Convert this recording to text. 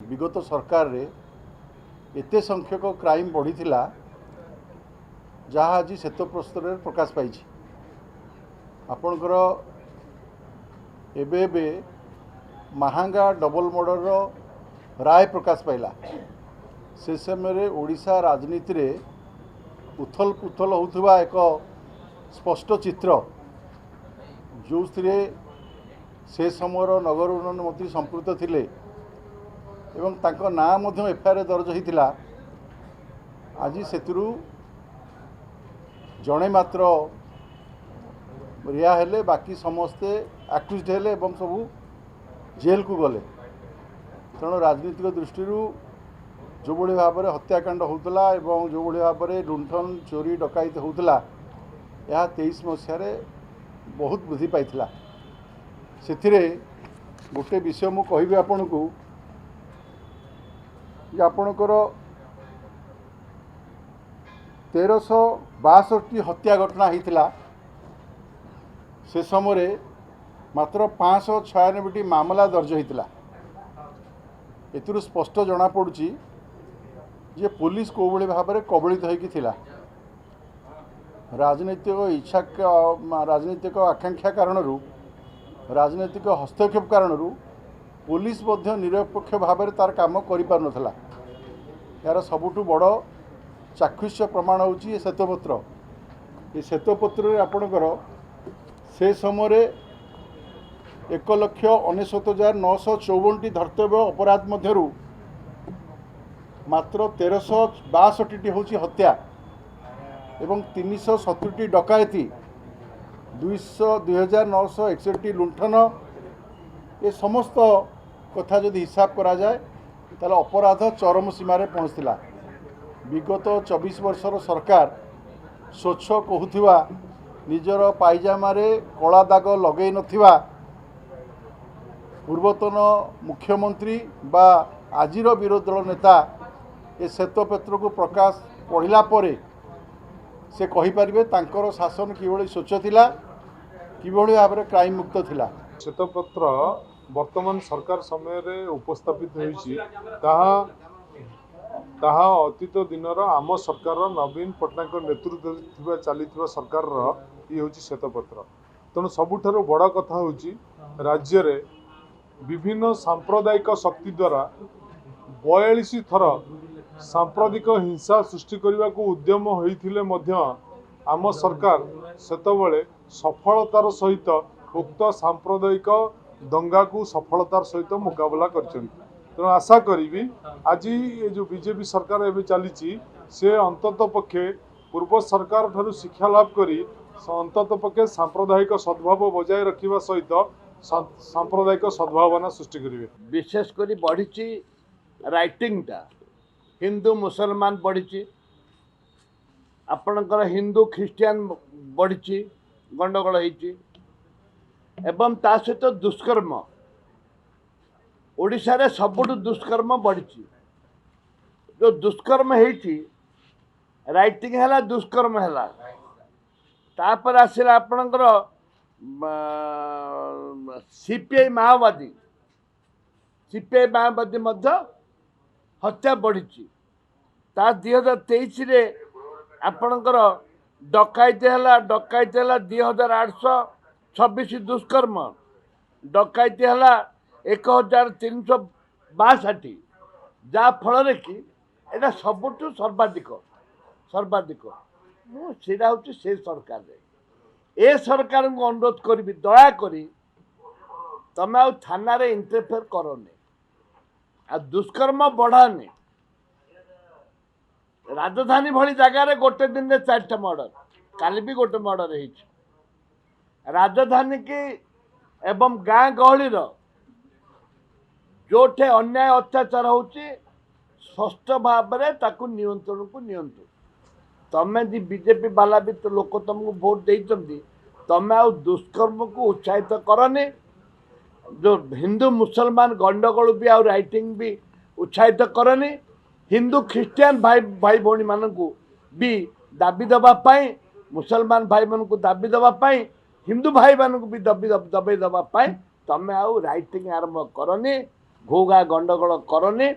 विगत सरकार रे एते संख्यक क्राइम बढ़ी जहाँ आज श्वेत प्रस्तर प्रकाश पाई आपणकर एबे महांगा डबल मर्डर राय प्रकाश पाइला से समय ओडिशा राजनीति रे उथल पुथल होउथुबा एक स्पष्ट चित्र जो से समयर नगर उन्नयन मंत्री संपृक्त थिले एवं तांको नाम मध्य एफआईआर दर्ज होता आज से जड़े मात्र रिहा हेले बाकी समस्ते आक्यूज्ड हेले एवं सबू जेल को गले तेणु राजनीतिक दृष्टि जो भाई भाव में हत्याकांड होता एवं जो भाई भाव में लुंठन चोरी डकायत होता यह 23 मसीह बहुत वृद्धि पाई से गोटे विषय मु कहि आपण को आपणकर 1362 हत्या घटना होता से समय मात्र 596 मामला दर्ज होता एथुरु स्पष्ट जना पड़ुची जे पुलिस को भाई भाव में कबलित होता राजनीतिक इच्छा राजनीतिक आकांक्षा कारण राजनीतिक हस्तक्षेप कारण पुलिस निरपेक्ष भाव में तार काम कर यार सबुठु बड़ चाक्षुष्य प्रमाण होची श्वेतपत्र ये श्वेतपत्र आपणकर से समय 1,69,954 धर्तव्य अपराध मध्यरु मात्र 1362 होची हत्या एवं 370 डकायती 2,961 लुंठन ये समस्त कथा जदि हिसाब करा जाए ताले अपराध चरम सीमार पहुँचला विगत 24 वर्षर सरकार स्वच्छ कहूथिबा निजर पायजामारे कला दाग लगे नथिबा पूर्वतन मुख्यमंत्री बा आजिर विरोधी दल नेता ए श्वेतपत्र को प्रकाश पढ़ला परे से कहीपर तांकर शासन किभली स्वच्छ थिला किभली भाव में क्राइम मुक्त थिला। श्वेतपत्र वर्तमान सरकार समय रे उपस्थापित होईछि ताहा अतीत दिनर आम सरकार नवीन पट्टनायक नेतृत्व चली सरकार ये हूँ श्वेतपत्र तेणु सबुठारु बड़ कथा हूँ राज्य रे विभिन्न सांप्रदायिक शक्ति द्वारा 42 थर सांप्रदायिक हिंसा सृष्टि करने को उद्यम होइथिले मध्य आम सरकार सेतबेले सफलतार सहित उक्त सांप्रदायिक दंगा को सफलतार सहित मुकाबला करछन। तेणु आशा करी आज ये जो बीजेपी सरकार एवं चली से अंतत पक्षे पूर्व सरकार ठारू शिक्षा लाभ करी अंतत पक्षे सांप्रदायिक सद्भाव बजाय रखा सहित सांप्रदायिक सद्भावना सृष्टि करेंगे। विशेषकर बढ़ी राइटिंगटा हिंदू मुसलमान बढ़ी आपणकर हिंदू ख्रिस्टियान बढ़ी गंडगोल होती एवं ता सहित दुष्कर्म ओडिशा रे सबुठ दुष्कर्म बढ़ी जो दुष्कर्म होती राइटिंग है दुष्कर्म है तापर आसला आपणकर सीपीआई माओवादी मध्य हत्या बढ़ी ता 2023 रे आपणकर डकायती है 2,826 दुष्कर्म डकायती है 1,362 जहाँ फल कि एटा सबुठ सर्वाधिक मुझा हूँ से सरकार ए सरकार को अनुरोध करी दयाकोरी तमें आ थाना रे इंटरफेयर करनी आ दुष्कर्म बढ़ानी राजधानी भली जगार गोटे दिन में 4टा मर्डर काली भी गोटे मर्डर हो राजधानी की एवं गाँ गहली जोठे अन्याय अत्याचार होची स्पष्ट भाव में ताकू नियंत्रण को नियंत्रण तमें जी बीजेपी वाला भी तो लोक तुमको भोट देते तमें आ दुष्कर्म को उत्साहित करनी जो हिंदू मुसलमान गंडगोल भी आ राइटिंग भी उत्साहित करनी हिंदू ख्रिस्टियान भाई भौणी मानू भी दाबी दबापाई मुसलमान भाई मान को दाबी दबापाई हिंदू भाई मान भी दबे दबापाई तमें आउ राइटिंग आरंभ करनी ଘୋ ଘା ଗଣ୍ଡଗୋଳ କରନି।